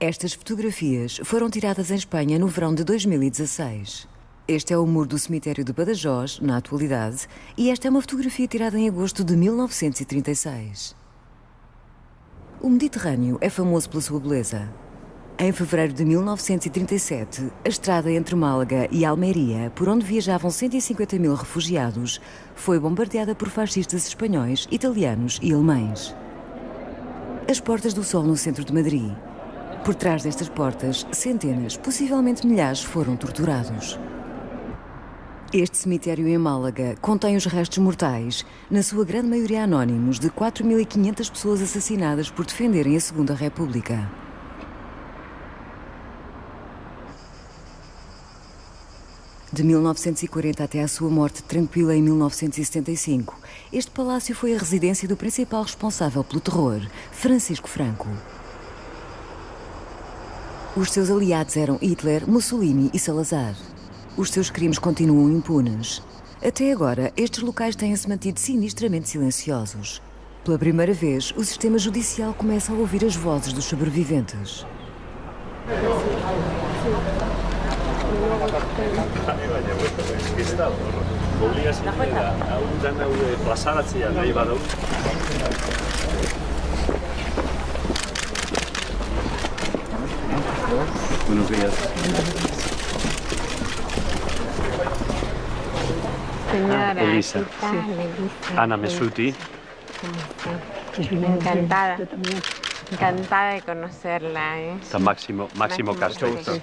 Estas fotografias foram tiradas em Espanha no verão de 2016. Este é o muro do cemitério de Badajoz, na atualidade, e esta é uma fotografia tirada em agosto de 1936. O Mediterrâneo é famoso pela sua beleza. Em fevereiro de 1937, a estrada entre Málaga e Almeria, por onde viajavam 150 mil refugiados, foi bombardeada por fascistas espanhóis, italianos e alemães. As Portas do Sol no centro de Madrid. Por trás destas portas, centenas, possivelmente milhares, foram torturados. Este cemitério em Málaga contém os restos mortais, na sua grande maioria anónimos, de 4.500 pessoas assassinadas por defenderem a Segunda República. De 1940 até à sua morte tranquila em 1975, este palácio foi a residência do principal responsável pelo terror, Francisco Franco. Os seus aliados eram Hitler, Mussolini e Salazar. Os seus crimes continuam impunes. Até agora, estes locais têm-se mantido sinistramente silenciosos. Pela primeira vez, o sistema judicial começa a ouvir as vozes dos sobreviventes. Buenos días. Señora, Elisa. ¿qué tal? Elisa. Ana Mesuti. Encantada. Encantada de conocerla, ¿eh? Eta Máximo Castro. Sí.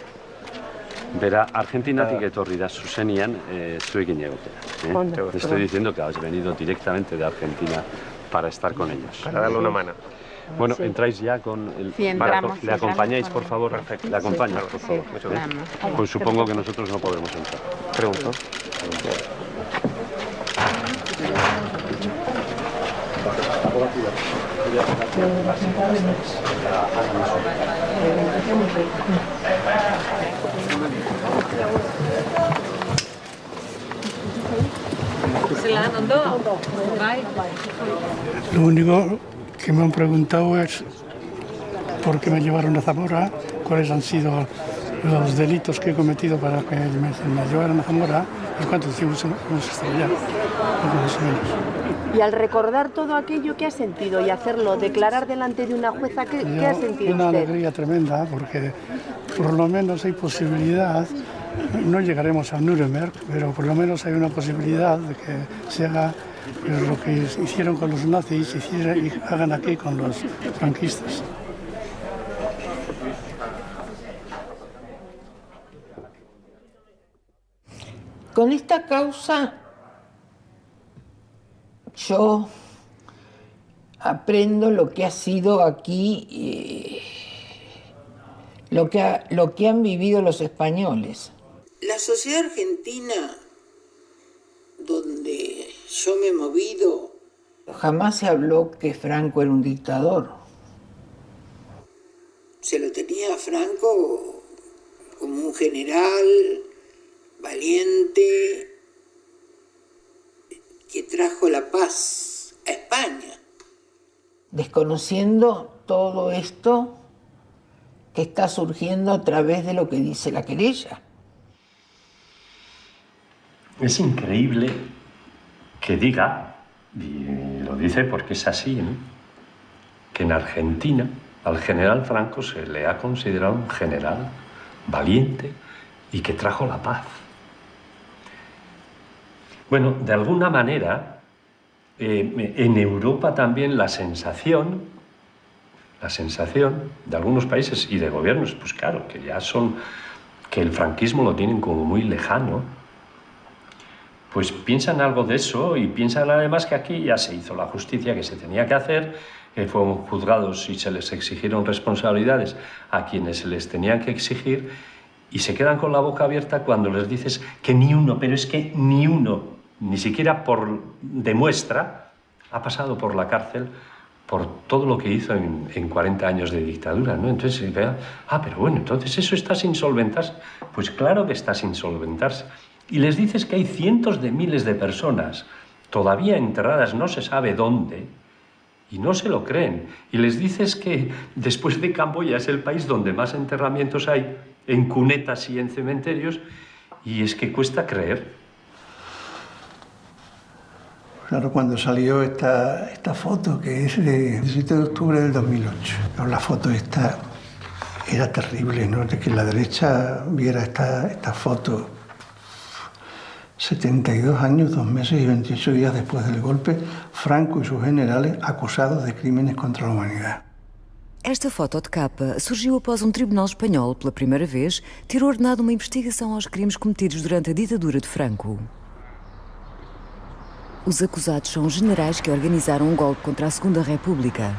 Bera, Argentinatik etorri da zuzenian zuekin egotera. Te estoy diciendo que has venido directamente de Argentina para estar con ellos. Para darle una mano. Bueno, entráis ya con el... Sí, entramos, ¿Le acompañáis, por favor? Perfecto. ¿Le acompañas, por favor? Muchas gracias. Vamos. Pues supongo que nosotros no podremos entrar. Pregunto. Lo único que me han preguntado es por qué me llevaron a Zamora, cuáles han sido los delitos que he cometido para que me llevaran a Zamora y cuántos tiempos hemos estado ya, más o menos. Y al recordar todo aquello, ¿qué ha sentido? Y hacerlo, declarar delante de una jueza, ¿qué ha sentido Una usted? alegría tremenda, porque por lo menos hay posibilidad, no llegaremos a Nuremberg, pero por lo menos hay una posibilidad de que se haga lo que hicieron con los nazis y hagan aquí con los franquistas. Con esta causa yo aprendo lo que ha sido aquí, lo que han vivido los españoles. La sociedad argentina, donde yo me he movido, Jamás se habló que Franco era un dictador. se lo tenía a Franco como un general valiente que trajo la paz a España. Desconociendo todo esto que está surgiendo a través de lo que dice la querella. Es increíble que diga, y lo dice porque es así, ¿no?, que en Argentina al general Franco se le ha considerado un general valiente y que trajo la paz. Bueno, de alguna manera, en Europa también la sensación de algunos países y de gobiernos, pues claro, que ya son, que el franquismo lo tienen como muy lejano, pues piensan algo de eso y piensan además que aquí ya se hizo la justicia que se tenía que hacer, fueron juzgados y se les exigieron responsabilidades a quienes se les tenían que exigir y se quedan con la boca abierta cuando les dices que ni uno, pero es que ni uno, ni siquiera por demuestra, ha pasado por la cárcel por todo lo que hizo en 40 años de dictadura, ¿no? Entonces, pero bueno, entonces eso está sin solventarse. Pues claro que está sin solventarse. Y les dices que hay cientos de miles de personas todavía enterradas, no se sabe dónde, Y no se lo creen. Y les dices que después de Camboya es el país donde más enterramientos hay, en cunetas y en cementerios, y es que cuesta creer. Claro, cuando salió esta foto, que es de 17 de octubre del 2008, la foto esta era terrible, ¿no? De que la derecha viera esta foto 72 años, 2 meses y 28 días después del golpe, Franco y sus generales acusados de crímenes contra la humanidad. Esta foto de capa surgiu após tribunal espanhol, pela primeira vez, ter ordenado uma investigação aos crimes cometidos durante a ditadura de Franco. Os acusados são os generais que organizaram um golpe contra a Segunda República.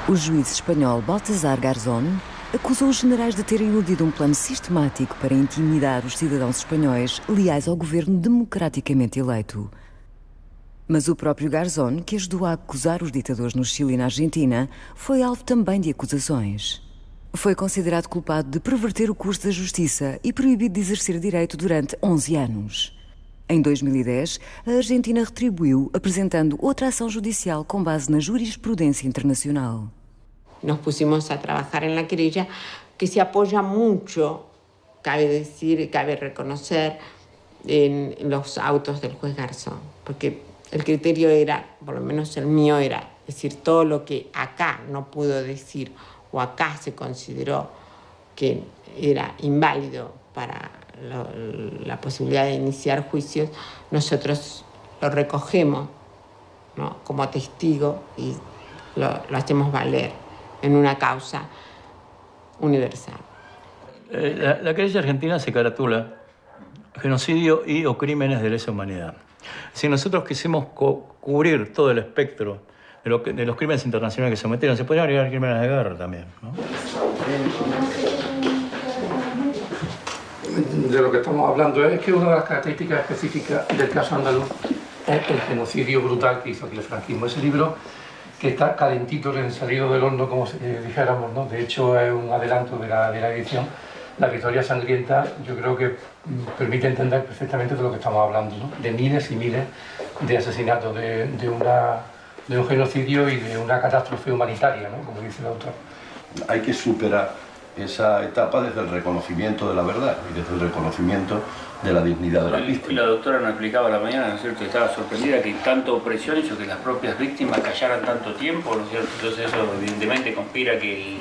O juiz espanhol Baltasar Garzón acusou os generais de terem urdido plano sistemático para intimidar os cidadãos espanhóis leais ao governo democraticamente eleito. Mas o próprio Garzón, que ajudou a acusar os ditadores no Chile e na Argentina, foi alvo também de acusações. Foi considerado culpado de perverter o curso da justiça e proibido de exercer direito durante 11 anos. Em 2010, a Argentina retribuiu, apresentando outra ação judicial com base na jurisprudência internacional. Nos pusimos a trabajar en la querella, que se apoya mucho, cabe decir, cabe reconocer, en los autos del juez Garzón, porque el criterio era, por lo menos el mío era, decir todo lo que acá no pudo decir o acá se consideró que era inválido para la posibilidad de iniciar juicios, nosotros lo recogemos, ¿no?, como testigo y lo hacemos valer en una causa universal. La querella argentina se caratula genocidio y o crímenes de lesa humanidad. Si nosotros quisimos cubrir todo el espectro de los crímenes internacionales que se cometieron, se podrían agregar crímenes de guerra también, ¿no? De lo que estamos hablando es que una de las características específicas del caso andaluz es el genocidio brutal que hizo aquí el franquismo. Ese libro, que está calentito, recién salido del horno, como si dijéramos, ¿no? De hecho es un adelanto de la edición. La Victoria Sangrienta, yo creo que permite entender perfectamente de lo que estamos hablando, ¿no? De miles y miles de asesinatos, de un genocidio y de una catástrofe humanitaria, ¿no?, como dice el autor. Hay que superar esa etapa desde el reconocimiento de la verdad y desde el reconocimiento de la dignidad de la víctima. La doctora nos explicaba a la mañana, ¿no es cierto?, estaba sorprendida que tanta opresión hizo que las propias víctimas callaran tanto tiempo, ¿no es cierto? Entonces eso evidentemente conspira que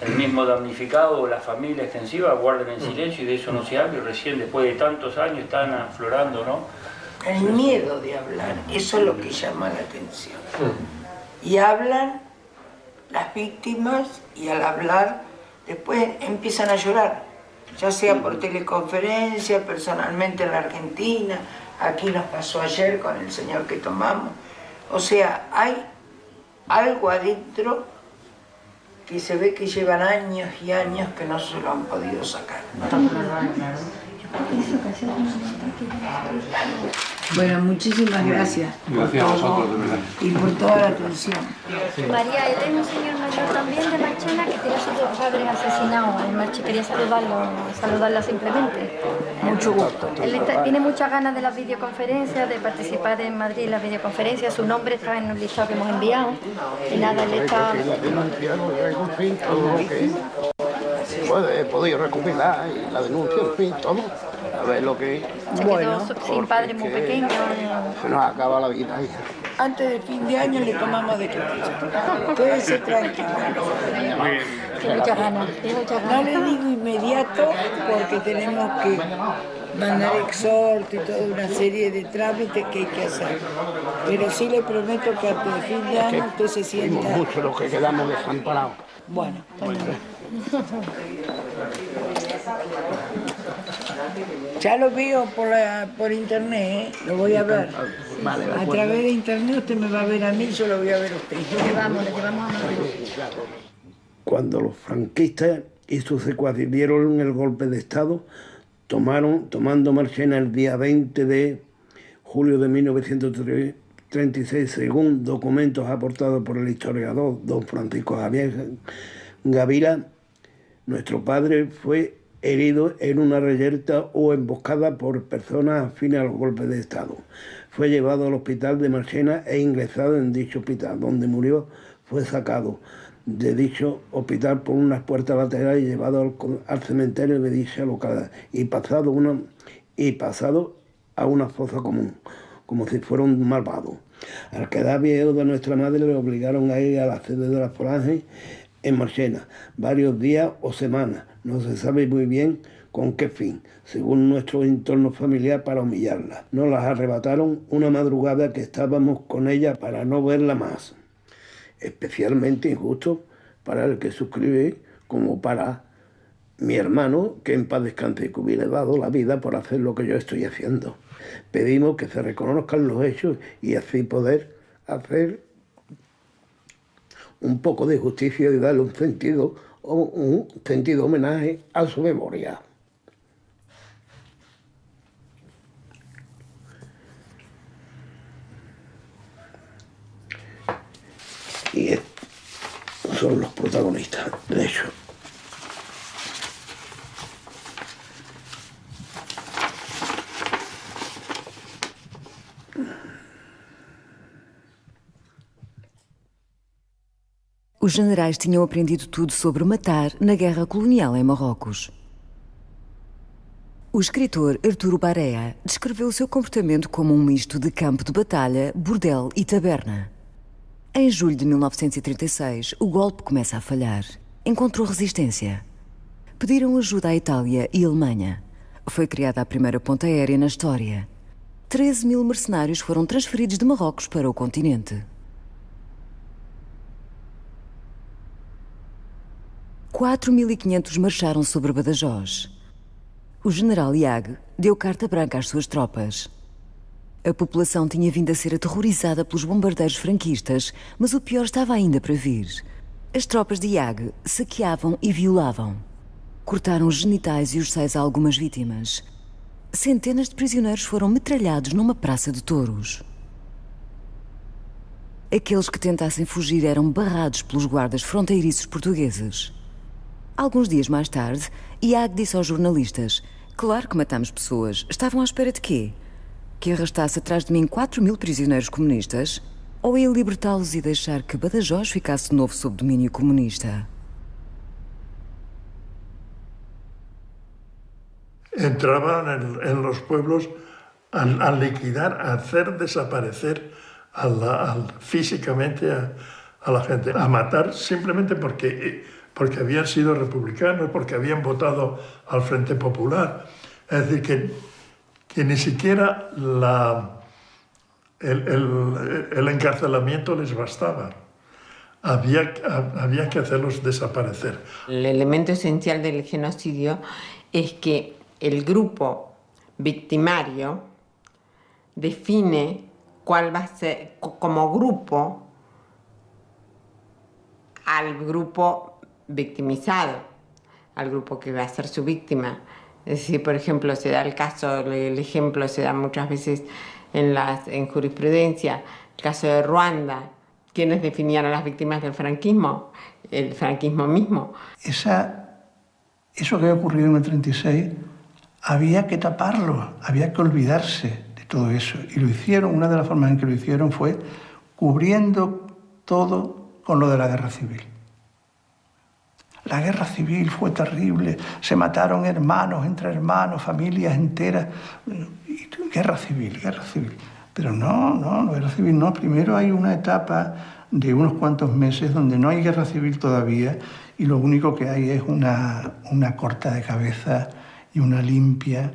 el mismo damnificado o la familia extensiva guarden en silencio y de eso no se habla, y recién después de tantos años están aflorando, ¿no? El miedo de hablar, eso es lo que llama la atención. Y hablan las víctimas y al hablar después empiezan a llorar, ya sea por teleconferencia, personalmente en la Argentina, aquí nos pasó ayer con el señor que tomamos. O sea, hay algo adentro que se ve que llevan años y años que no se lo han podido sacar. Bueno, muchísimas gracias. Gracias a vosotros, de verdad. Y por toda la atención. María, él es un señor mayor también de Marchena que tiene a sus dos padres asesinados. El quería saludarla simplemente. Mucho gusto. Él tiene muchas ganas de las videoconferencias, de participar en Madrid en las videoconferencias. Su nombre está en un listado que hemos enviado. Y nada, él está... He podido recopilar y la denuncia, en fin, todo. A ver lo que... Se quedó sin padre muy pequeño. Se nos acaba la vida, hija. Antes del fin de año le tomamos declaración. Quédese tranquilo. Tiene muchas ganas, tiene muchas ganas. No le digo inmediato porque tenemos que mandar exhorto y toda una serie de trámites que hay que hacer. Pero sí le prometo que antes del fin de año usted se sienta... Somos muchos los que quedamos desamparados. Bueno. Ya lo veo por internet, lo voy a ver. A través de internet usted me va a ver a mí, yo lo voy a ver a usted. Le llevamos a Madrid. Cuando los franquistas y sus secuaces dieron el golpe de Estado, tomando Marchena el día 20 de julio de 1936, según documentos aportados por el historiador don Francisco Javier Gavila, nuestro padre fue herido en una reyerta o emboscada por personas afines a los golpes de Estado. Fue llevado al hospital de Marchena e ingresado en dicho hospital, donde murió. Fue sacado de dicho hospital por unas puertas laterales y llevado al cementerio de dicha localidad y pasado a una fosa común, como si fuera un malvado. Al quedar viejo de nuestra madre le obligaron a ir a la sede de la Falange en Marchena, varios días o semanas, no se sabe muy bien con qué fin, según nuestro entorno familiar, para humillarla. Nos las arrebataron una madrugada que estábamos con ella para no verla más. Especialmente injusto para el que suscribe, como para mi hermano, que en paz descanse y que hubiera dado la vida por hacer lo que yo estoy haciendo. Pedimos que se reconozcan los hechos y así poder hacer un poco de justicia y darle un sentido homenaje a su memoria. Y son los protagonistas, de hecho. Os generais tinham aprendido tudo sobre matar na guerra colonial em Marrocos. O escritor Arturo Barea descreveu o seu comportamento como um misto de campo de batalha, bordel e taberna. Em julho de 1936, o golpe começa a falhar. Encontrou resistência. Pediram ajuda à Itália e à Alemanha. Foi criada a primeira ponta aérea na história. 13.000 mercenários foram transferidos de Marrocos para o continente. 4.500 marcharam sobre Badajoz. O general Iague deu carta branca às suas tropas. A população tinha vindo a ser aterrorizada pelos bombardeiros franquistas, mas o pior estava ainda para vir. As tropas de Iague saqueavam e violavam. Cortaram os genitais e os seios a algumas vítimas. Centenas de prisioneiros foram metralhados numa praça de touros. Aqueles que tentassem fugir eram barrados pelos guardas fronteiriços portugueses. Alguns dias mais tarde, Iague disse aos jornalistas: "Claro que matamos pessoas. Estavam à espera de quê? Que arrastasse atrás de mim 4.000 prisioneiros comunistas? Ou ia libertá-los e deixar que Badajoz ficasse de novo sob domínio comunista?" Entraban en los pueblos a liquidar, a hacer desaparecer físicamente a la gente, a matar simplemente porque habían sido republicanos, porque habían votado al Frente Popular. Es decir, que ni siquiera el encarcelamiento les bastaba. Había que hacerlos desaparecer. El elemento esencial del genocidio es que el grupo victimario define cuál va a ser como grupo al grupo victimizado, al grupo que va a ser su víctima. Es decir, por ejemplo, se da el caso, el ejemplo se da muchas veces en jurisprudencia, el caso de Ruanda. ¿Quiénes definían a las víctimas del franquismo? El franquismo mismo. Eso que había ocurrido en el 36, había que taparlo, había que olvidarse de todo eso. Y lo hicieron, una de las formas en que lo hicieron fue cubriendo todo con lo de la guerra civil. La guerra civil fue terrible, se mataron hermanos entre hermanos, familias enteras. Guerra civil. Pero no, guerra civil no. Primero hay una etapa de unos cuantos meses donde no hay guerra civil todavía y lo único que hay es una corta de cabeza y una limpia,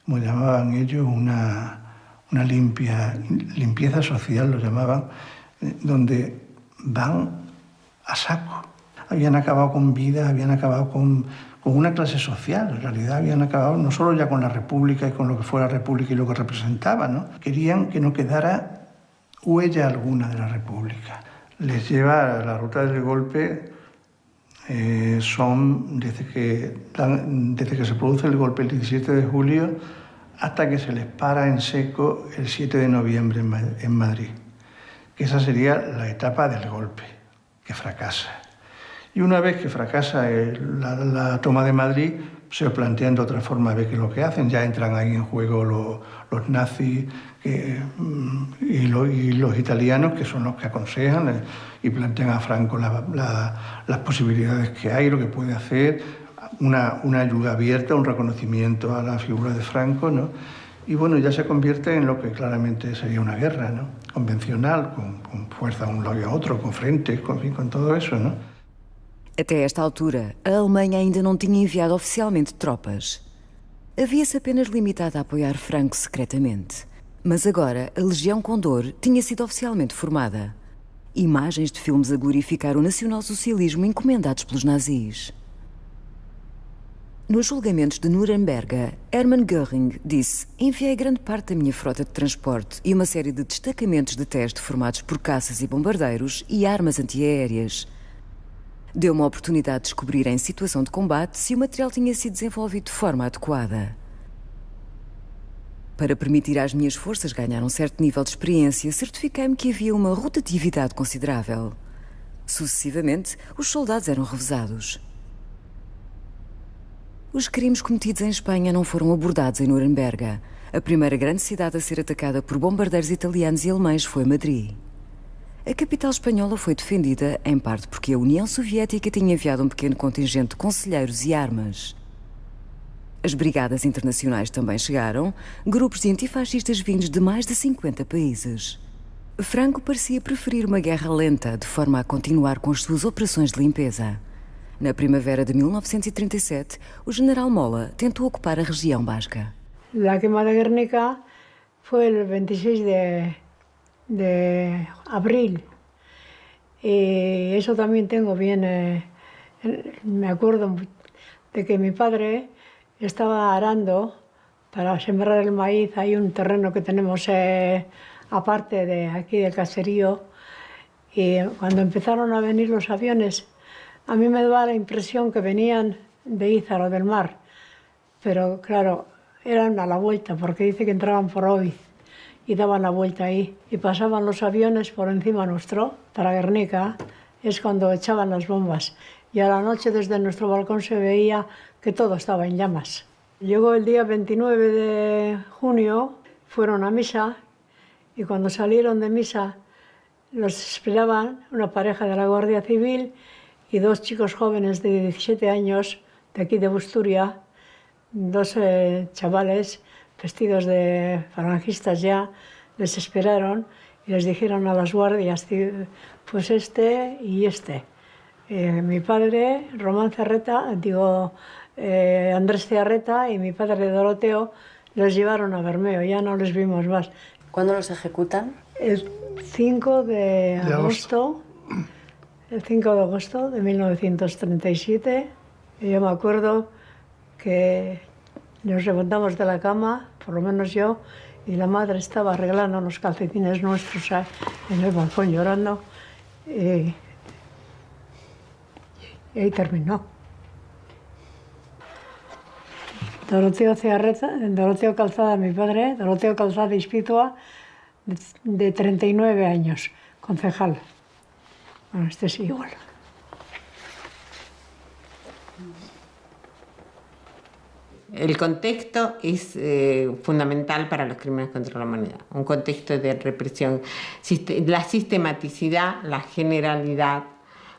como llamaban ellos, una limpieza social, lo llamaban, donde van a saco. Habían acabado con vidas, habían acabado con una clase social, en realidad habían acabado no solo ya con la República y con lo que fue la República y lo que representaba, ¿no? Querían que no quedara huella alguna de la República. Les lleva a la ruta del golpe, son desde que se produce el golpe el 17 de julio hasta que se les para en seco el 7 de noviembre en Madrid. Que esa sería la etapa del golpe, que fracasa. Y una vez que fracasa la toma de Madrid, se plantean de otra forma a ver qué es lo que hacen. Ya entran ahí en juego los nazis y los italianos, que son los que aconsejan y plantean a Franco las posibilidades que hay, lo que puede hacer, una ayuda abierta, un reconocimiento a la figura de Franco, ¿no? Y bueno, ya se convierte en lo que claramente sería una guerra, ¿no? Convencional, con fuerza a un lado y a otro, con frentes, con todo eso, ¿no? Até esta altura, a Alemanha ainda não tinha enviado oficialmente tropas. Havia-se apenas limitado a apoiar Franco secretamente. Mas agora, a Legião Condor tinha sido oficialmente formada. Imagens de filmes a glorificar o nacionalsocialismo encomendados pelos nazis. Nos julgamentos de Nuremberg, Hermann Göring disse: enviei grande parte da minha frota de transporte e uma série de destacamentos de teste formados por caças e bombardeiros e armas antiaéreas. Deu uma oportunidade de descobrir em situação de combate se o material tinha sido desenvolvido de forma adequada. Para permitir às minhas forças ganhar um certo nível de experiência, certifiquei-me que havia uma rotatividade considerável. Sucessivamente, os soldados eram revezados. Os crimes cometidos em Espanha não foram abordados em Nuremberg. A primeira grande cidade a ser atacada por bombardeiros italianos e alemães foi Madrid. A capital espanhola foi defendida, em parte porque a União Soviética tinha enviado um pequeno contingente de conselheiros e armas. As brigadas internacionais também chegaram, grupos de antifascistas vindos de mais de 50 países. Franco parecia preferir uma guerra lenta, de forma a continuar com as suas operações de limpeza. Na primavera de 1937, o general Mola tentou ocupar a região basca. La quema de Guernica fue el 26 de abril. Y eso también tengo bien, me acuerdo de que mi padre estaba arando para sembrar el maíz. Hay un terreno que tenemos aparte de aquí del caserío, y cuando empezaron a venir los aviones, a mí me daba la impresión que venían de Ízaro, del mar, pero claro, eran a la vuelta, porque dice que entraban por Oiz y daban la vuelta ahí, y pasaban los aviones por encima nuestro, para Guernica, es cuando echaban las bombas, y a la noche desde nuestro balcón se veía que todo estaba en llamas. Llegó el día 29 de junio, fueron a misa, y cuando salieron de misa los esperaban una pareja de la Guardia Civil y dos chicos jóvenes de 17 años, de aquí de Busturia, dos chavales vestidos de falangistas ya, les esperaron y les dijeron a las guardias, pues este y este. Mi padre, Román Cerreta, Andrés Ciarreta, y mi padre Doroteo, los llevaron a Bermeo, ya no les vimos más. ¿Cuándo los ejecutan? El 5 de agosto. El 5 de agosto de 1937, yo me acuerdo que nos levantamos de la cama, por lo menos yo, y la madre estaba arreglando unos calcetines nuestros en el balcón llorando, y ahí terminó. Doroteo Calzada, mi padre, Doroteo Calzada Ispitua, de 39 años, concejal. Bueno, este sí igual. El contexto es fundamental para los crímenes contra la humanidad. Un contexto de represión, la sistematicidad, la generalidad,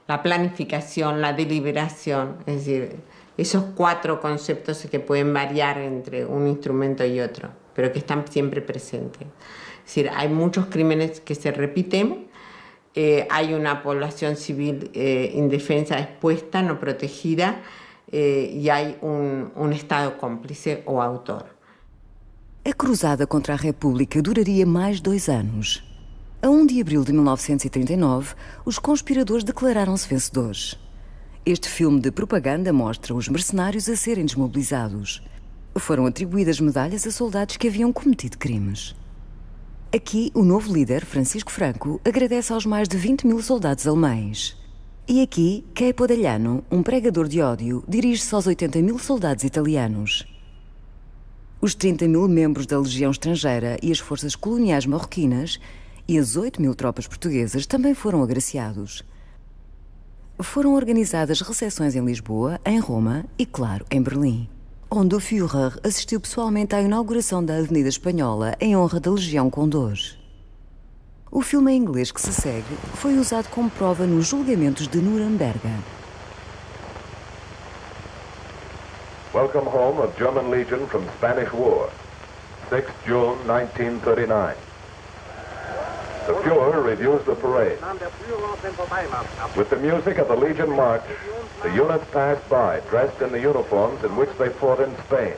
la planificación, la deliberación, es decir, esos cuatro conceptos que pueden variar entre un instrumento y otro, pero que están siempre presentes. Es decir, hay muchos crímenes que se repiten. Hay una población civil indefensa, expuesta, no protegida, y hay un Estado cómplice o autor. A cruzada contra a República duraria mais 2 anos. A 1 de abril de 1939, os conspiradores declararam-se vencedores. Este filme de propaganda mostra os mercenários a serem desmobilizados. Foram atribuídas medalhas a soldados que haviam cometido crimes. Aqui, o novo líder, Francisco Franco, agradece aos mais de 20.000 soldados alemães. E aqui, Kay Podagliano, um pregador de ódio, dirige-se aos 80.000 soldados italianos. Os 30.000 membros da Legião Estrangeira e as forças coloniais marroquinas e as 8.000 tropas portuguesas também foram agraciados. foram organizadas recepções em Lisboa, em Roma e, claro, em Berlim, onde o Führer assistiu pessoalmente à inauguração da Avenida Espanhola em honra da Legião Condor. O filme em inglês que se segue foi usado como prova nos julgamentos de Nuremberg. Welcome home of German Legion from Spanish War, 6 June 1939. The Führer reviews the parade. With the music of the Legion March, the units passed by, dressed in the uniforms in which they fought in Spain.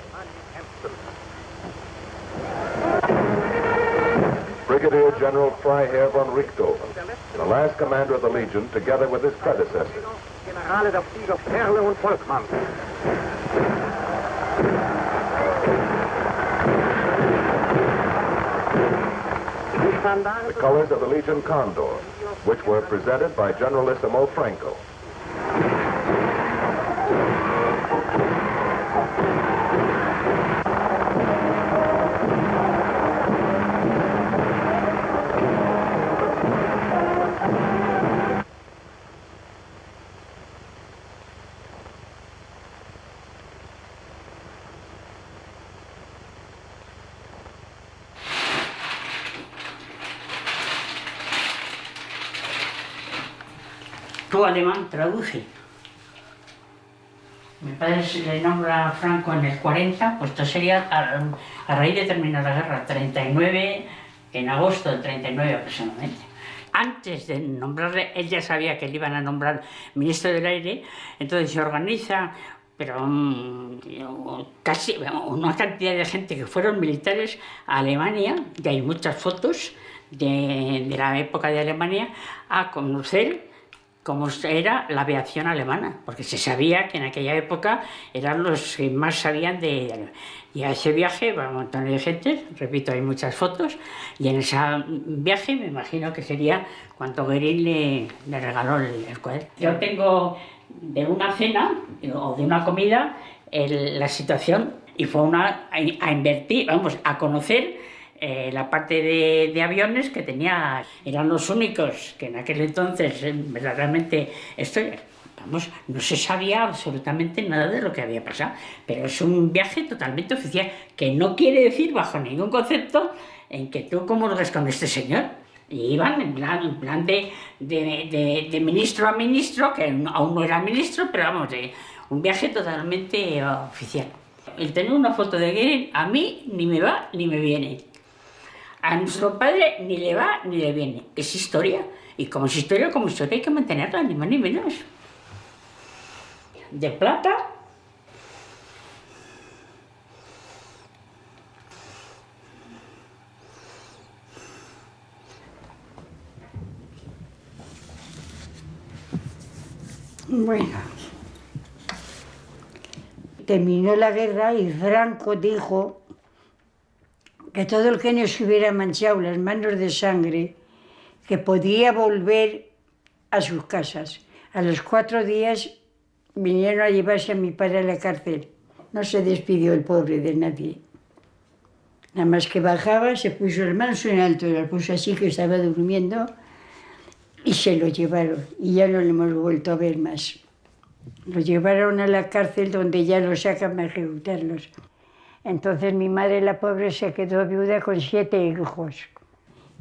Brigadier General Freiherr von Richthofen, the last commander of the Legion, together with his predecessors. Generale der Flieger Perle und Volkmann. The colors of the Legion Condor, which were presented by Generalissimo Franco. Tú, alemán, traduce. Mi padre le nombra a Franco en el 40, pues esto sería a raíz de terminar la guerra, 39, en agosto del 39 aproximadamente. Antes de nombrarle, él ya sabía que le iban a nombrar ministro del aire, entonces se organiza, pero casi una cantidad de gente que fueron militares a Alemania, y hay muchas fotos de la época de Alemania, a conocer cómo era la aviación alemana, porque se sabía que en aquella época eran los que más sabían de... Y a ese viaje va un montón de gente, repito, hay muchas fotos, y en ese viaje me imagino que sería cuando Goering le regaló el cuaderno. Yo tengo de una cena o de una comida la situación, y fue a invertir, vamos, a conocer la parte de aviones que tenía, eran los únicos que en aquel entonces verdaderamente vamos, no se sabía absolutamente nada de lo que había pasado, pero es un viaje totalmente oficial, que no quiere decir bajo ningún concepto en que tú comulgues con este señor. Y iban en plan de ministro a ministro, que aún no era ministro, pero vamos, un viaje totalmente oficial. El tener una foto de Goering a mí ni me va ni me viene. A nuestro padre ni le va ni le viene. Es historia. Y como es historia hay que mantenerla, ni más ni menos. De plata. Bueno. Terminó la guerra y Franco dijo que todo el que no se hubiera manchado las manos de sangre, que podía volver a sus casas. A los 4 días vinieron a llevarse a mi padre a la cárcel. No se despidió el pobre de nadie. Nada más que bajaba, se puso las manos en alto, las puso así que estaba durmiendo, y se lo llevaron. Y ya no lo hemos vuelto a ver más. Lo llevaron a la cárcel donde ya lo sacan para ejecutarlos. Entonces mi madre, la pobre, se quedó viuda con 7 hijos.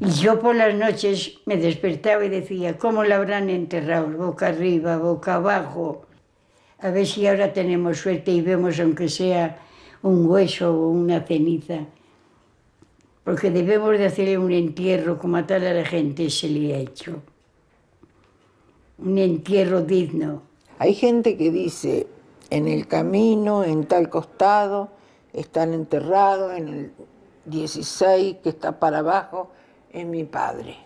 Y yo por las noches me despertaba y decía, ¿cómo la habrán enterrado? Boca arriba, boca abajo. A ver si ahora tenemos suerte y vemos aunque sea un hueso o una ceniza. Porque debemos de hacerle un entierro como a tal a la gente se le ha hecho. Un entierro digno. Hay gente que dice, en el camino, en tal costado, están enterrados, en el 16 que está para abajo, es mi padre.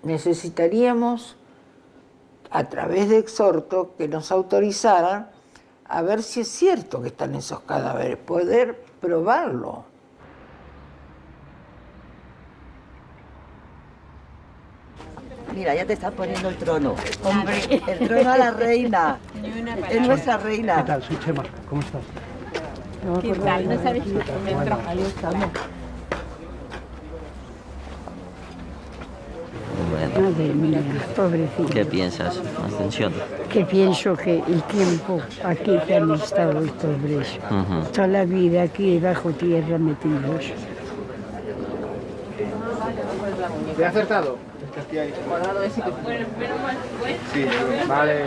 Necesitaríamos, a través de exhorto, que nos autorizaran a ver si es cierto que están esos cadáveres, poder probarlo. Mira, ya te estás poniendo el trono. Hombre, el trono a la reina. Es nuestra reina. ¿Qué tal? Soy Chema. ¿Cómo estás? ¿Qué tal? No sabes si ahí estamos. Bueno. Madre mía, pobrecito. ¿Qué piensas? Atención. Que pienso que el tiempo aquí que han estado los pobres, toda la vida aquí bajo tierra metidos. ¿Te ha acertado? Sí, vale.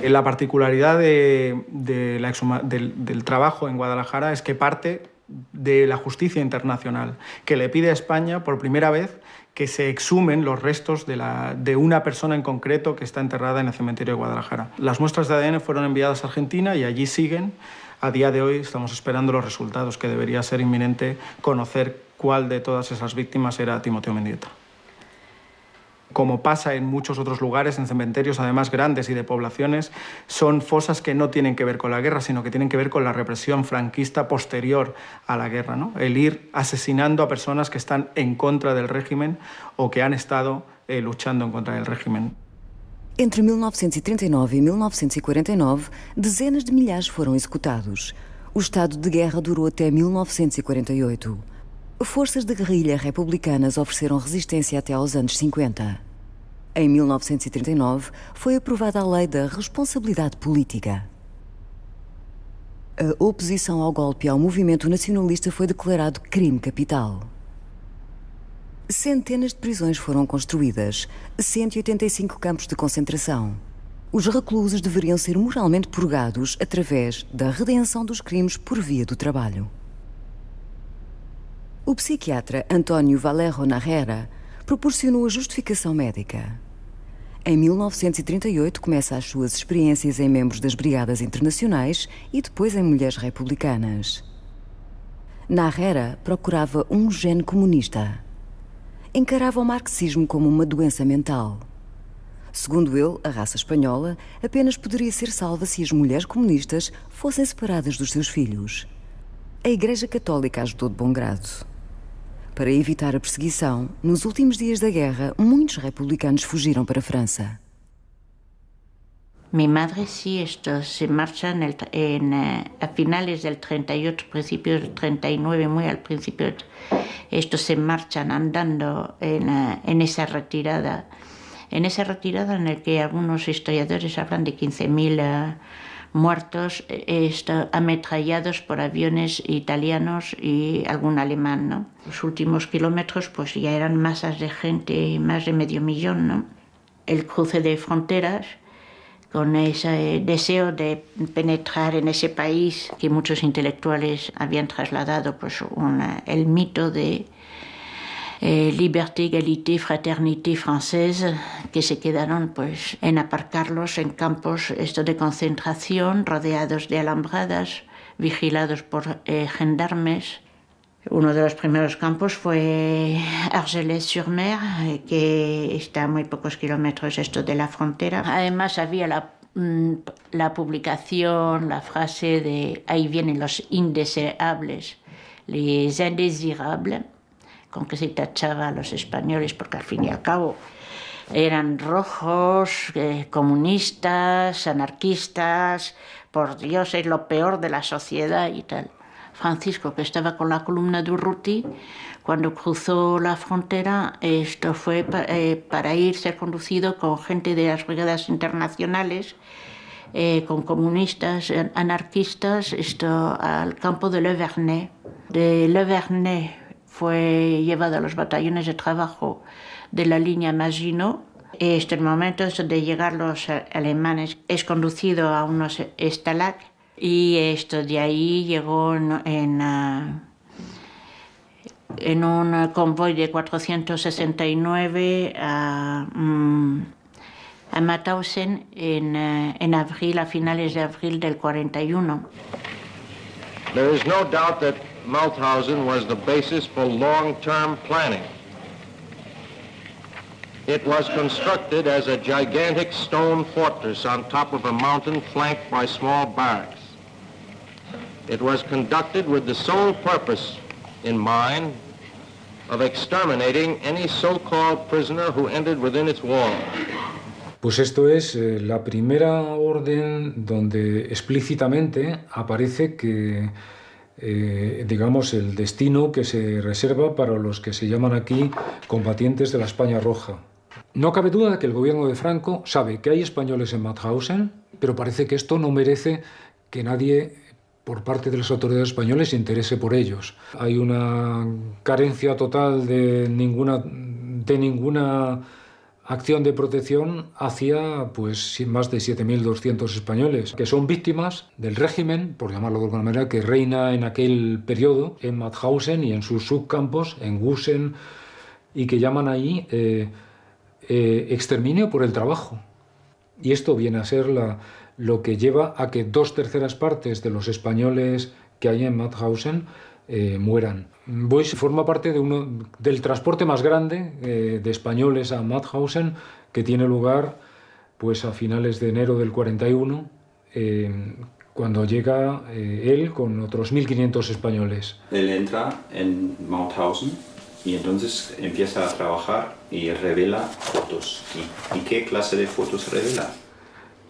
La particularidad del trabajo en Guadalajara es que parte de la justicia internacional, que le pide a España por primera vez que se exhumen los restos de una persona en concreto que está enterrada en el cementerio de Guadalajara. Las muestras de ADN fueron enviadas a Argentina y allí siguen. A día de hoy estamos esperando los resultados, que debería ser inminente conocer cuál de todas esas víctimas era Timoteo Mendieta. Como pasa en muchos otros lugares, en cementerios además grandes y de poblaciones, son fosas que no tienen que ver con la guerra, sino que tienen que ver con la represión franquista posterior a la guerra, ¿no? El ir asesinando a personas que están en contra del régimen o que han estado luchando en contra del régimen. Entre 1939 e 1949, dezenas de milhares foram executados. O estado de guerra durou até 1948. Forças de guerrilha republicanas ofereceram resistência até aos anos 50. Em 1939, foi aprovada a Lei da Responsabilidade Política. A oposição ao golpe e ao movimento nacionalista foi declarado crime capital. Centenas de prisões foram construídas, 185 campos de concentração. Os reclusos deveriam ser moralmente purgados através da redenção dos crimes por via do trabalho. O psiquiatra António Valerro Narrera proporcionou a justificação médica. Em 1938 começa as suas experiências em membros das Brigadas Internacionais e depois em mulheres republicanas. Narrera procurava um gene comunista. Encarava o marxismo como uma doença mental. Segundo ele, a raça espanhola apenas poderia ser salva se as mulheres comunistas fossem separadas dos seus filhos. A Igreja Católica ajudou de bom grado. Para evitar a perseguição, nos últimos dias da guerra, muitos republicanos fugiram para a França. Mi madre sí, estos se marchan a finales del 38, principios del 39, muy al principio. Estos se marchan andando en esa retirada. En esa retirada en la que algunos historiadores hablan de 15.000 muertos ametrallados por aviones italianos y algún alemán, ¿no? Los últimos kilómetros pues ya eran masas de gente, más de 500.000, ¿no? El cruce de fronteras, con ese deseo de penetrar en ese país que muchos intelectuales habían trasladado, pues el mito de liberté, égalité, fraternité française, que se quedaron pues en aparcarlos en campos de concentración, rodeados de alambradas, vigilados por gendarmes. Uno de los primeros campos fue Argelès-sur-Mer, que está a muy pocos kilómetros de la frontera. Además había la publicación, la frase de ahí vienen los indeseables, les indésirables, con que se tachaba a los españoles, porque al fin y al cabo eran rojos, comunistas, anarquistas, por Dios, es lo peor de la sociedad y tal. Francisco, que estaba con la columna de Urruti, cuando cruzó la frontera, esto fue para ser conducido con gente de las brigadas internacionales, con comunistas, anarquistas, al campo de Le Vernet. De Le Vernet fue llevado a los batallones de trabajo de la línea Maginot. En el momento de llegar los alemanes es conducido a unos Stalag y de ahí llegó en un convoy de 469 a Mauthausen en abril, a finales de abril del 41. There is no doubt that Mauthausen was the basis for long-term planning. It was constructed as a gigantic stone fortress on top of a mountain flanked by small barracks. It was conducted with the sole purpose in mind of exterminating any so-called prisoner who entered within its walls. Pues esto es la primera orden donde explícitamente aparece que digamos, el destino que se reserva para los que se llaman aquí combatientes de la España Roja. No cabe duda de que el gobierno de Franco sabe que hay españoles en Mauthausen, pero parece que esto no merece que nadie, por parte de las autoridades españolas, se interese por ellos. Hay una carencia total de ninguna acción de protección hacia pues, más de 7.200 españoles, que son víctimas del régimen, por llamarlo de alguna manera, que reina en aquel periodo en Mauthausen y en sus subcampos, en Gusen, y que llaman ahí exterminio por el trabajo. Y esto viene a ser lo que lleva a que 2/3 partes de los españoles que hay en Mauthausen mueran. Boix forma parte del transporte más grande de españoles a Mauthausen, que tiene lugar pues, a finales de enero del 41, cuando llega él con otros 1.500 españoles. Él entra en Mauthausen y entonces empieza a trabajar y revela fotos. ¿Y qué clase de fotos revela?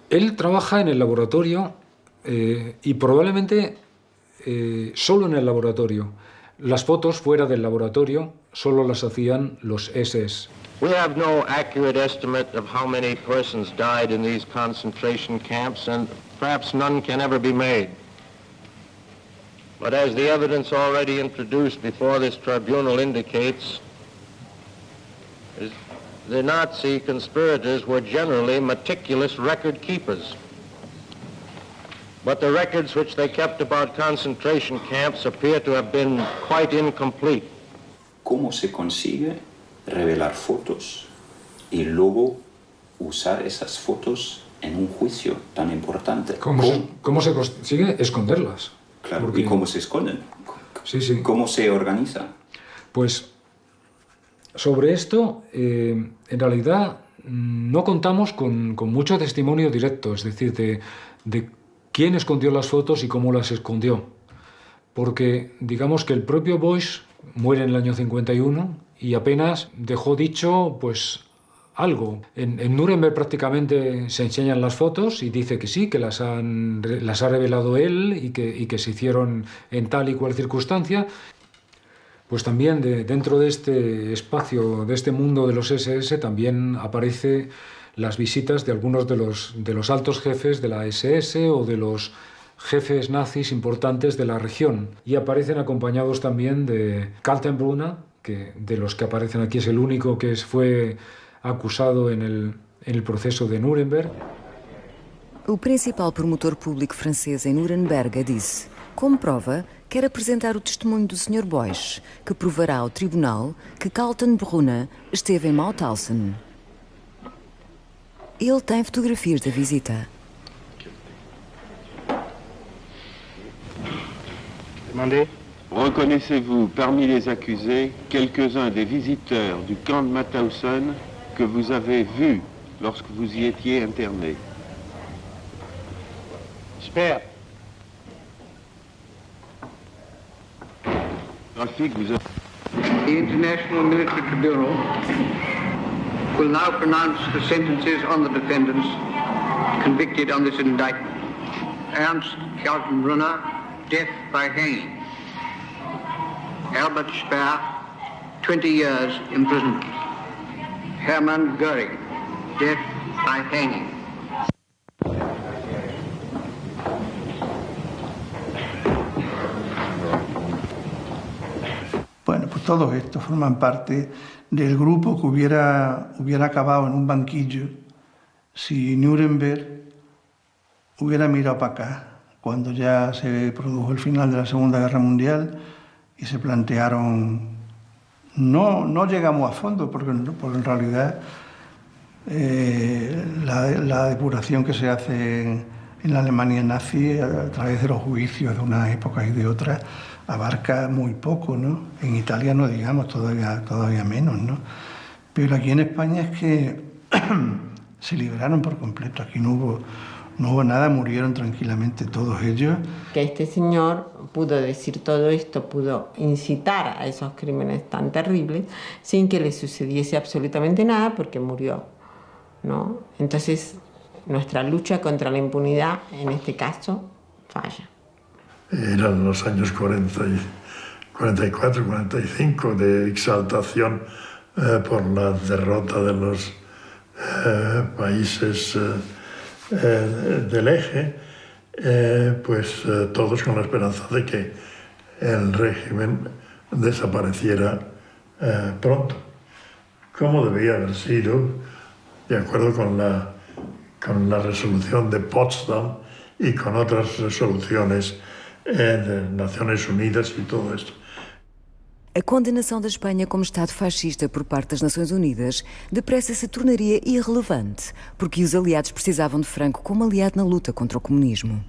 Él trabaja en el laboratorio y probablemente solo en el laboratorio. Las fotos fuera del laboratorio solo las hacían los SS. We have no accurate estimate of how many persons died in these concentration camps, and perhaps none can ever be made. But as the evidence already introduced before this tribunal indicates, the Nazi conspirators were generally meticulous record keepers. But the records which they kept about concentration camps appear to have been quite incomplete. ¿Cómo se consigue revelar fotos y luego usar esas fotos en un juicio tan importante? ¿Cómo se consigue esconderlas? Claro, ¿y cómo se esconden? Sí. ¿Cómo se organiza? Pues sobre esto, en realidad, no contamos con mucho testimonio directo, es decir, de quién escondió las fotos y cómo las escondió. Porque digamos que el propio Boix muere en el año 51 y apenas dejó dicho pues algo. En Nuremberg prácticamente se enseñan las fotos y dice que sí, que las ha revelado él y que se hicieron en tal y cual circunstancia. Pues también dentro de este espacio, de este mundo de los SS, también aparece las visitas de algunos de los altos jefes de la SS o de los jefes nazis importantes de la región. Y aparecen acompañados también de Kaltenbrunner, que de los que aparecen aquí es el único que fue acusado en el proceso de Nuremberg. O principal promotor público francês em Nuremberg disse, como prova, quer apresentar o testemunho do Sr. Boix, que provará ao tribunal que Kaltenbrunner esteve em Mauthausen. Ele tem fotografias da visita. Demandez. Reconnaissez-vous parmi les accusés quelques-uns des visiteurs du camp de Mauthausen que vous avez vus lorsque vous y étiez interné? J'espère. The International Military Tribunal will now pronounce the sentences on the defendants convicted on this indictment. Ernst Kaltenbrunner, death by hanging. Albert Speer, 20 years imprisonment. Hermann Göring, death by hanging. Bueno, pues todos estos forman parte del grupo que hubiera acabado en un banquillo si Nuremberg hubiera mirado para acá, cuando ya se produjo el final de la Segunda Guerra Mundial y se plantearon, no llegamos a fondo, porque en realidad la depuración que se hace en la Alemania nazi a través de los juicios de unas épocas y de otras abarca muy poco, ¿no? En Italia no digamos, todavía menos, ¿no? Pero aquí en España es que se liberaron por completo, aquí no hubo nada, murieron tranquilamente todos ellos. Que este señor pudo decir todo esto, pudo incitar a esos crímenes tan terribles sin que le sucediese absolutamente nada porque murió, ¿no? Entonces, nuestra lucha contra la impunidad, en este caso, falla. eran los años 44, 45, de exaltación por la derrota de los países del eje, pues todos con la esperanza de que el régimen desapareciera pronto, como debía haber sido, de acuerdo con la resolución de Potsdam y con otras resoluciones de Naciones Unidas e todo esto. A condenação da Espanha como Estado fascista por parte das Nações Unidas depressa se tornaria irrelevante, porque os aliados precisavam de Franco como aliado na luta contra o comunismo.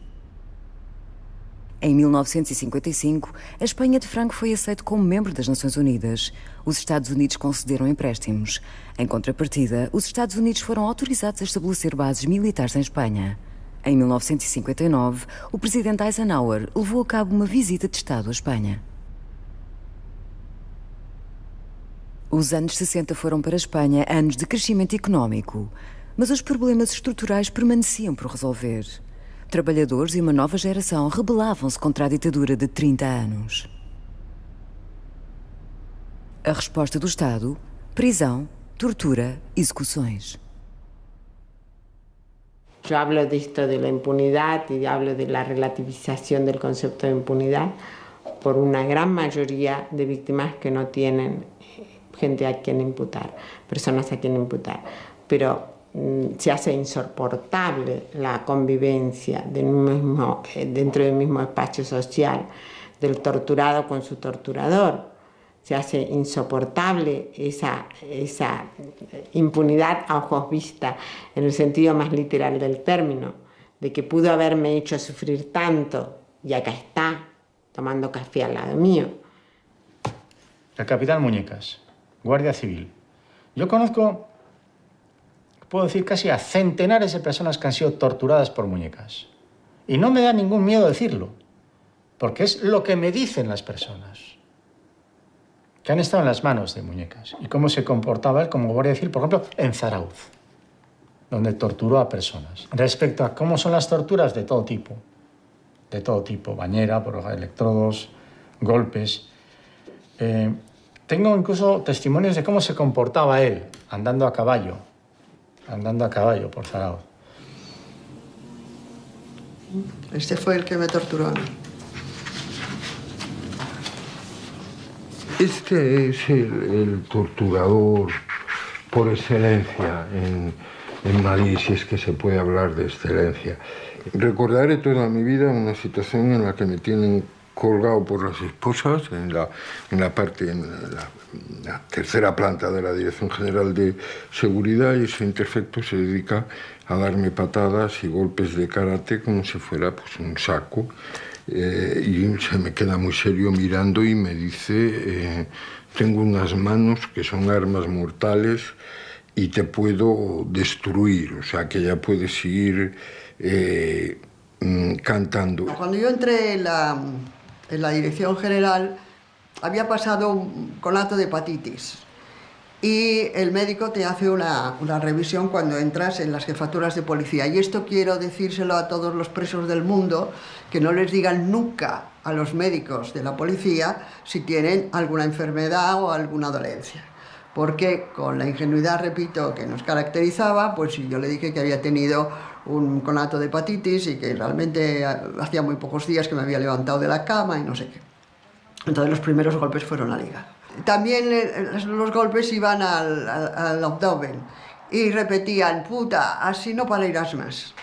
Em 1955, a Espanha de Franco foi aceita como membro das Nações Unidas. Os Estados Unidos concederam empréstimos. Em contrapartida, os Estados Unidos foram autorizados a estabelecer bases militares em Espanha. Em 1959, o presidente Eisenhower levou a cabo uma visita de Estado à Espanha. Os anos 60 foram para a Espanha anos de crescimento económico, mas os problemas estruturais permaneciam por resolver. Trabalhadores e uma nova geração rebelavam-se contra a ditadura de 30 anos. A resposta do Estado: prisão, tortura, execuções. Yo hablo de esto de la impunidad y hablo de la relativización del concepto de impunidad por una gran mayoría de víctimas que no tienen gente a quien imputar, personas a quien imputar. Pero se hace insoportable la convivencia dentro del mismo espacio social del torturado con su torturador. Se hace insoportable esa impunidad a ojos vista, en el sentido más literal del término, de que pudo haberme hecho sufrir tanto y acá está, tomando café al lado mío. El capitán Muñecas, Guardia Civil. Yo conozco, puedo decir, casi a centenares de personas que han sido torturadas por Muñecas. Y no me da ningún miedo decirlo, porque es lo que me dicen las personas que han estado en las manos de Muñecas y cómo se comportaba él como guardia civil, por ejemplo, en Zarauz, donde torturó a personas. Respecto a cómo son las torturas, de todo tipo, bañera, por electrodos, golpes. Tengo incluso testimonios de cómo se comportaba él, andando a caballo por Zarauz. Este fue el que me torturó a mí. Este es el torturador por excelencia en Madrid, si es que se puede hablar de excelencia. Recordaré toda mi vida una situación en la que me tienen colgado por las esposas en la tercera planta de la Dirección General de Seguridad, y ese interfecto se dedica a darme patadas y golpes de karate como si fuera pues un saco. Y se me queda muy serio mirando y me dice, tengo unas manos que son armas mortales y te puedo destruir, o sea que ya puedes seguir cantando. Cuando yo entré en la Dirección General había pasado un conato de hepatitis y el médico te hace una revisión cuando entras en las jefaturas de policía. Y esto quiero decírselo a todos los presos del mundo, que no les digan nunca a los médicos de la policía si tienen alguna enfermedad o alguna dolencia. Porque con la ingenuidad, repito, que nos caracterizaba, pues yo le dije que había tenido un conato de hepatitis y que realmente hacía muy pocos días que me había levantado de la cama y no sé qué. Entonces los primeros golpes fueron al hígado. También los golpes iban al abdomen y repetían, puta, así no parirás más.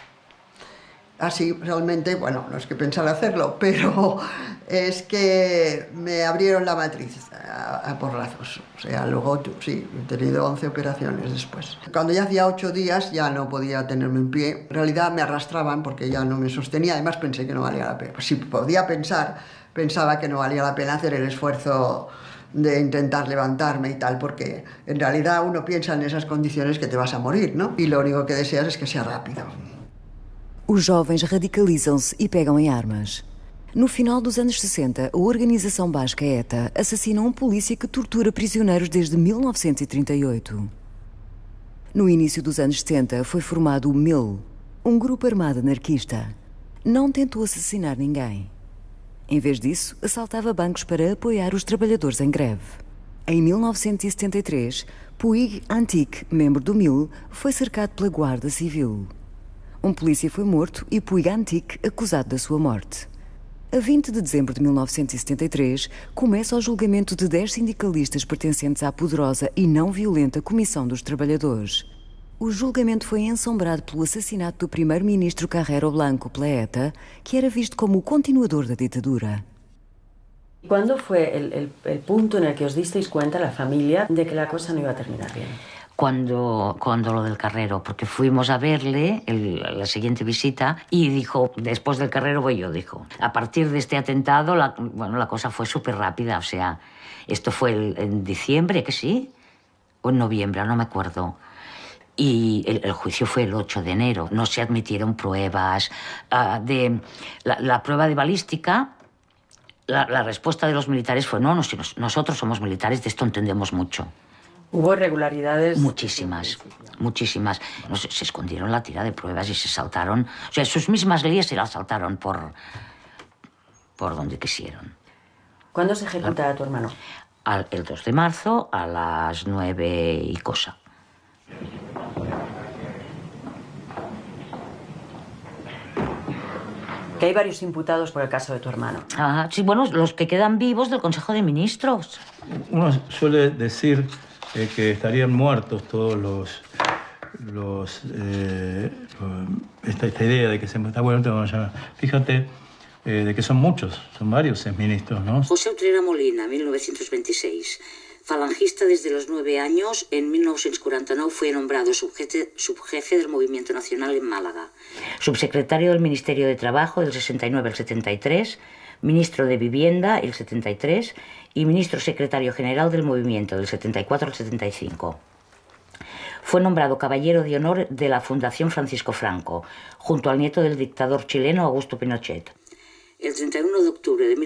Así realmente, bueno, no es que pensara hacerlo, pero es que me abrieron la matriz a porrazos. O sea, luego sí, he tenido 11 operaciones después. Cuando ya hacía 8 días ya no podía tenerme en pie. En realidad me arrastraban porque ya no me sostenía. Además pensé que no valía la pena. Pues si podía pensaba que no valía la pena hacer el esfuerzo de intentar levantarme y tal, porque en realidad uno piensa en esas condiciones que te vas a morir, ¿no? Y lo único que deseas es que sea rápido. Os jovens radicalizam-se e pegam em armas. No final dos anos 60, a organização basca ETA assassina um polícia que tortura prisioneiros desde 1938. No início dos anos 70 foi formado o MIL, um grupo armado anarquista. Não tentou assassinar ninguém. Em vez disso, assaltava bancos para apoiar os trabalhadores em greve. Em 1973, Puig Antich, membro do MIL, foi cercado pela Guarda Civil. Um polícia foi morto e Puig Antich acusado da sua morte. A 20 de dezembro de 1973, começa o julgamento de 10 sindicalistas pertencentes à poderosa e não violenta Comissão dos Trabalhadores. O julgamento foi ensombrado pelo assassinato do primeiro-ministro Carrero Blanco pela ETA, que era visto como o continuador da ditadura. ¿Cuándo fue el punto en el que os disteis cuenta, la familia, de que la cosa no iba a terminar bien? Cuando lo del Carrero, porque fuimos a verle la siguiente visita y dijo, después del Carrero voy yo, dijo. A partir de este atentado, la cosa fue súper rápida, o sea, esto fue en diciembre, que sí, o en noviembre, no me acuerdo. Y el juicio fue el 8 de enero. No se admitieron pruebas. La prueba de balística, la respuesta de los militares fue, no, nosotros somos militares, de esto entendemos mucho. ¿Hubo irregularidades? Muchísimas, muchísimas. No sé, se escondieron la tira de pruebas y se saltaron. O sea, sus mismas leyes se las saltaron por donde quisieron. ¿Cuándo se ejecuta a tu hermano? El 2 de marzo a las 9 y cosa. Que hay varios imputados por el caso de tu hermano. Ah, sí, bueno, los que quedan vivos del Consejo de Ministros. Uno suele decir que estarían muertos todos esta idea de que se está bueno, fíjate de que son muchos, son varios exministros, ¿no? José Utrera Molina, 1926. Falangista desde los 9 años, en 1949 fue nombrado subjefe del Movimiento Nacional en Málaga. Subsecretario del Ministerio de Trabajo del 69 al 73, ministro de Vivienda el 73 y ministro secretario general del Movimiento del 74 al 75. Fue nombrado caballero de honor de la Fundación Francisco Franco, junto al nieto del dictador chileno Augusto Pinochet. El 31 de octubre del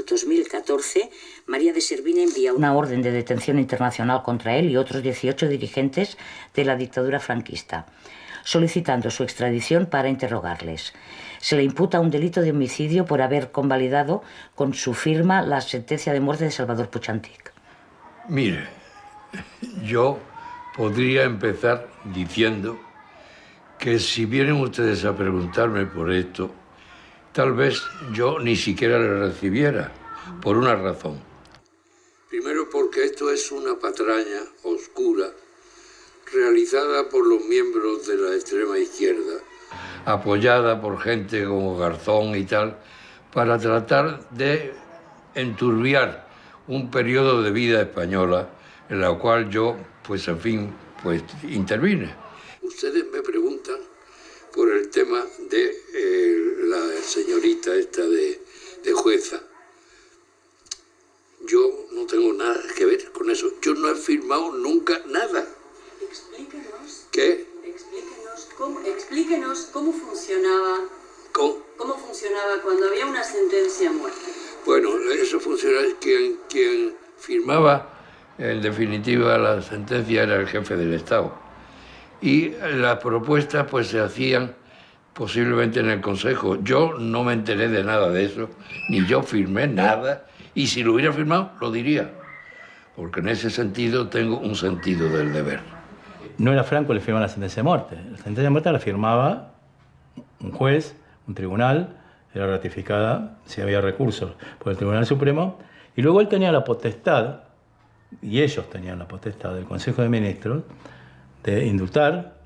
2014, María de Servina envía una orden de detención internacional contra él y otros 18 dirigentes de la dictadura franquista, solicitando su extradición para interrogarles. Se le imputa un delito de homicidio por haber convalidado con su firma la sentencia de muerte de Salvador Puig Antich. Mire, yo podría empezar diciendo que si vienen ustedes a preguntarme por esto, tal vez yo ni siquiera le recibiera, por una razón. Primero porque esto es una patraña oscura realizada por los miembros de la extrema izquierda, apoyada por gente como Garzón y tal, para tratar de enturbiar un periodo de vida española en la cual yo, pues en fin, pues intervine. Ustedes me preguntan por el tema de la señorita esta de jueza. Yo no tengo nada que ver con eso. Yo no he firmado nunca nada. Explíquenos. ¿Qué? Explíquenos cómo funcionaba. ¿Cómo funcionaba cuando había una sentencia a muerte? Bueno, eso funcionaba. Quien firmaba, en definitiva, la sentencia era el jefe del Estado. Y las propuestas pues se hacían posiblemente en el Consejo. Yo no me enteré de nada de eso, ni yo firmé nada, y si lo hubiera firmado, lo diría, porque en ese sentido tengo un sentido del deber. No era Franco el que firmaba la sentencia de muerte. La sentencia de muerte la firmaba un juez, un tribunal, era ratificada si había recursos por el Tribunal Supremo, y luego él tenía la potestad, y ellos tenían la potestad del Consejo de Ministros, de indultar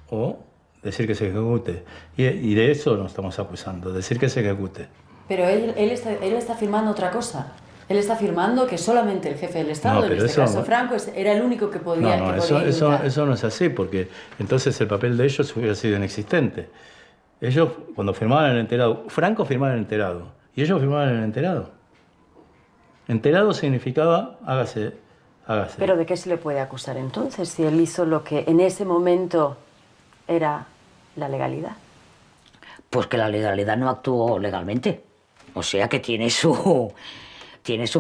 o decir que se ejecute. Y de eso nos estamos acusando, decir que se ejecute. Pero él está firmando otra cosa. Él está afirmando que solamente el jefe del Estado, en este caso Franco, era el único que podía indultar. Eso no es así, porque entonces el papel de ellos hubiera sido inexistente. Ellos, cuando firmaban el enterado, Franco firmaba el enterado, y ellos firmaban el enterado. Enterado significaba hágase. ¿Pero de qué se le puede acusar entonces, si él hizo lo que en ese momento era la legalidad? Pues que la legalidad no actuó legalmente. O sea que tiene su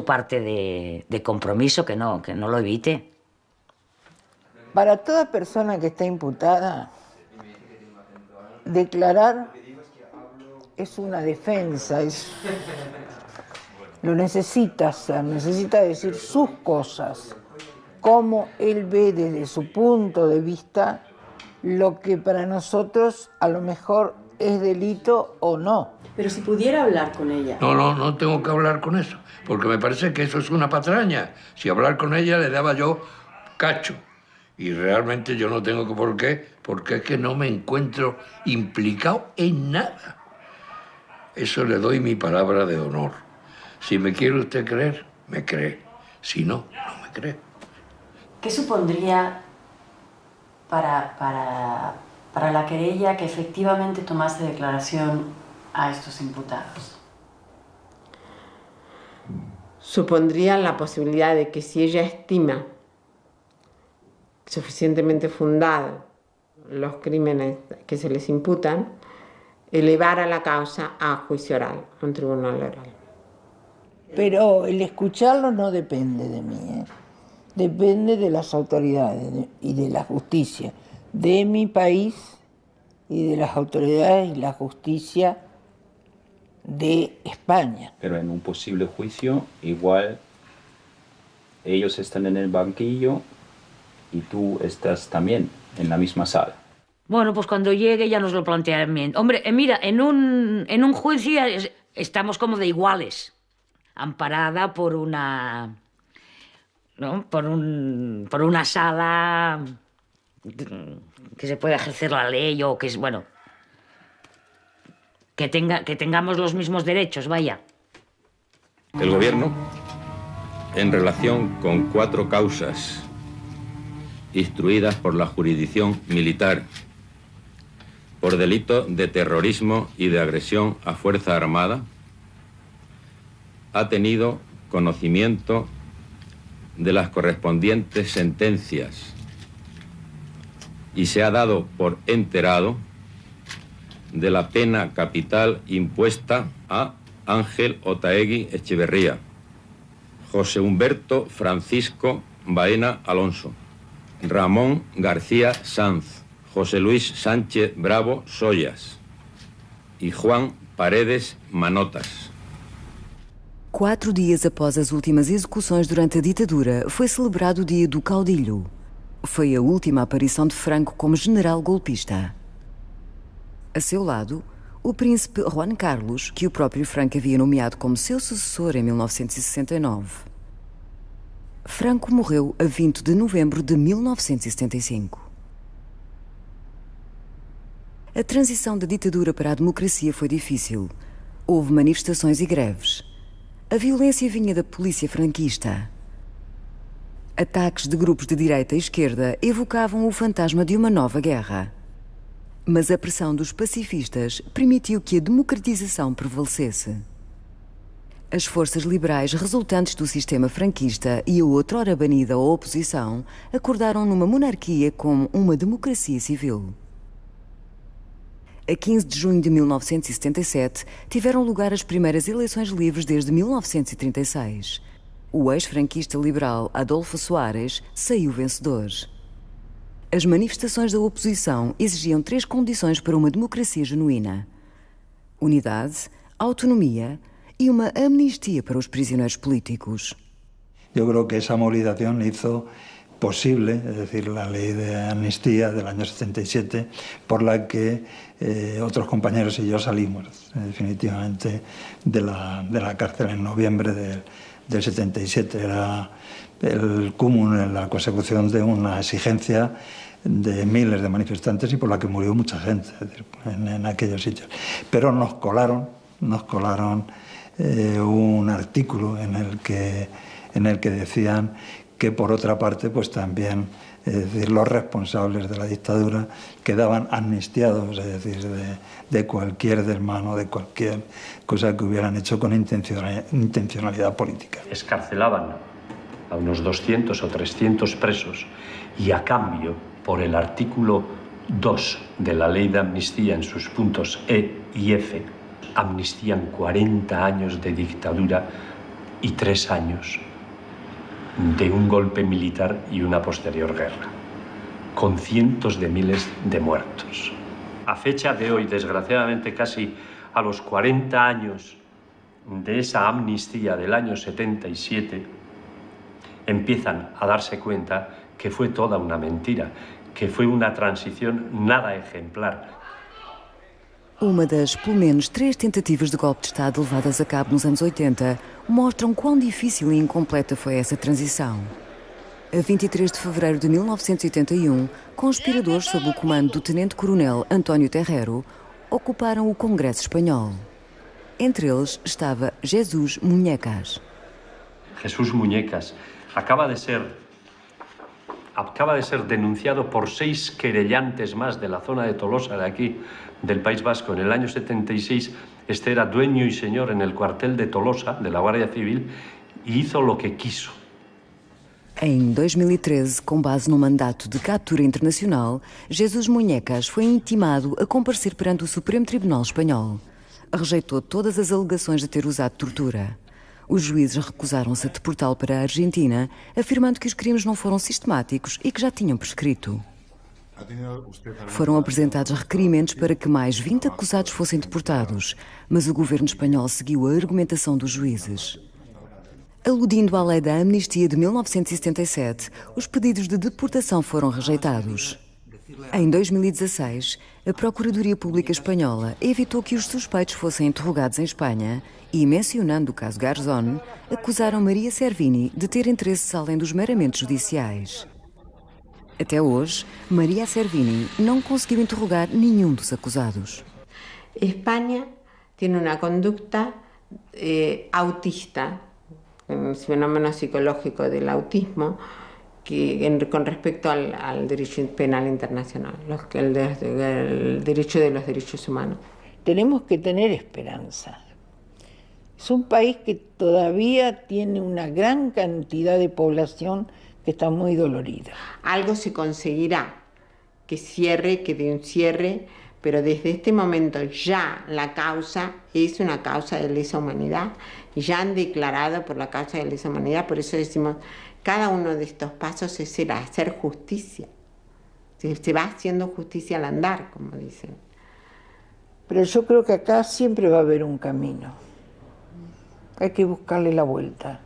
parte de compromiso que no lo evite. Para toda persona que está imputada, declarar es una defensa, lo necesita hacer, necesita decir sus cosas, cómo él ve desde su punto de vista lo que para nosotros a lo mejor es delito o no. Pero si pudiera hablar con ella. No tengo que hablar con eso, porque me parece que eso es una patraña. Si hablar con ella le daba yo cacho. Y realmente yo no tengo por qué, porque es que no me encuentro implicado en nada. Eso le doy mi palabra de honor. Si me quiere usted creer, me cree. Si no, no me cree. ¿Qué supondría para la querella que efectivamente tomase declaración a estos imputados? Supondría la posibilidad de que si ella estima suficientemente fundado los crímenes que se les imputan, elevara la causa a juicio oral, a un tribunal oral. Pero el escucharlo no depende de mí, depende de las autoridades y de la justicia, de mi país y de las autoridades y la justicia de España. Pero en un posible juicio, igual ellos están en el banquillo y tú estás también en la misma sala. Bueno, pues cuando llegue ya nos lo plantearán bien. Hombre, mira, en un juicio estamos como de iguales, amparada por una, ¿no? por una sala que se pueda ejercer la ley o que es, bueno, que tengamos los mismos derechos, vaya. El gobierno, en relación con 4 causas instruidas por la jurisdicción militar por delito de terrorismo y de agresión a fuerza armada, ha tenido conocimiento de las correspondientes sentencias y se ha dado por enterado de la pena capital impuesta a Ángel Otaegui Echeverría, José Humberto Francisco Baena Alonso, Ramón García Sanz, José Luis Sánchez Bravo Soyas y Juan Paredes Manotas. 4 dias após as últimas execuções durante a ditadura, foi celebrado o Dia do Caudilho. Foi a última aparição de Franco como general golpista. A seu lado, o príncipe Juan Carlos, que o próprio Franco havia nomeado como seu sucessor em 1969. Franco morreu a 20 de novembro de 1975. A transição da ditadura para a democracia foi difícil. Houve manifestações e greves. A violência vinha da polícia franquista. Ataques de grupos de direita e esquerda evocavam o fantasma de uma nova guerra. Mas a pressão dos pacifistas permitiu que a democratização prevalecesse. As forças liberais resultantes do sistema franquista e a outrora banida oposição acordaram numa monarquia como uma democracia civil. A 15 de junho de 1977, tiveram lugar as primeiras eleições livres desde 1936. O ex-franquista liberal Adolfo Soares saiu vencedor. As manifestações da oposição exigiam 3 condições para uma democracia genuína: unidade, autonomia y una amnistía para los prisioneros políticos. Yo creo que esa movilización hizo posible, es decir, la ley de amnistía del año 77, por la que otros compañeros y yo salimos definitivamente de la cárcel en noviembre del 77. Era el cúmulo, la consecución de una exigencia de miles de manifestantes y por la que murió mucha gente en aquellos sitios. Pero nos colaron un artículo en el que decían que por otra parte pues también los responsables de la dictadura quedaban amnistiados, es decir, de cualquier desmano, de cualquier cosa que hubieran hecho con intencionalidad política. Escarcelaban a unos 200 o 300 presos y a cambio, por el artículo 2 de la ley de amnistía en sus puntos E y F, amnistían 40 años de dictadura y 3 años de un golpe militar y una posterior guerra, con cientos de miles de muertos. A fecha de hoy, desgraciadamente casi a los 40 años de esa amnistía del año 77, empiezan a darse cuenta que fue toda una mentira, que foi uma transição nada exemplar. Uma das, pelo menos, 3 tentativas de golpe de Estado levadas a cabo nos anos 80 mostram quão difícil e incompleta foi essa transição. A 23 de fevereiro de 1981, conspiradores sob o comando do tenente-coronel António Terrero ocuparam o Congresso Espanhol. Entre eles estava Jesús Muñecas. Jesús Muñecas acaba de ser denunciado por 6 querellantes más de la zona de Tolosa, de aquí, del País Vasco. En el año 76, este era dueño y señor en el cuartel de Tolosa, de la Guardia Civil, y hizo lo que quiso. Em 2013, com base no mandato de captura internacional, Jesús Muñecas foi intimado a comparecer perante o Supremo Tribunal Espanhol. Rejeitou todas as alegações de ter usado tortura. Os juízes recusaram-se a deportá-lo para a Argentina, afirmando que os crimes não foram sistemáticos e que já tinham prescrito. Foram apresentados requerimentos para que mais 20 acusados fossem deportados, mas o governo espanhol seguiu a argumentação dos juízes. Aludindo à lei da amnistia de 1977, os pedidos de deportação foram rejeitados. Em 2016, a Procuradoria Pública Espanhola evitou que os suspeitos fossem interrogados em Espanha e, mencionando o caso Garzón, acusaram Maria Servini de ter interesses além dos meramente judiciais. Até hoje, Maria Servini não conseguiu interrogar nenhum dos acusados. Espanha tem uma conduta autista, un fenómeno psicológico del autismo, con respecto al derecho penal internacional, el derecho de los derechos humanos. Tenemos que tener esperanza. Es un país que todavía tiene una gran cantidad de población que está muy dolorida. Algo se conseguirá, que dé un cierre, pero desde este momento ya la causa es una causa de lesa humanidad, ya han declarado por la causa de lesa humanidad, por eso decimos, cada uno de estos pasos es el hacer justicia. Se va haciendo justicia al andar, como dicen. Pero yo creo que acá siempre va a haber un camino. Hay que buscarle la vuelta.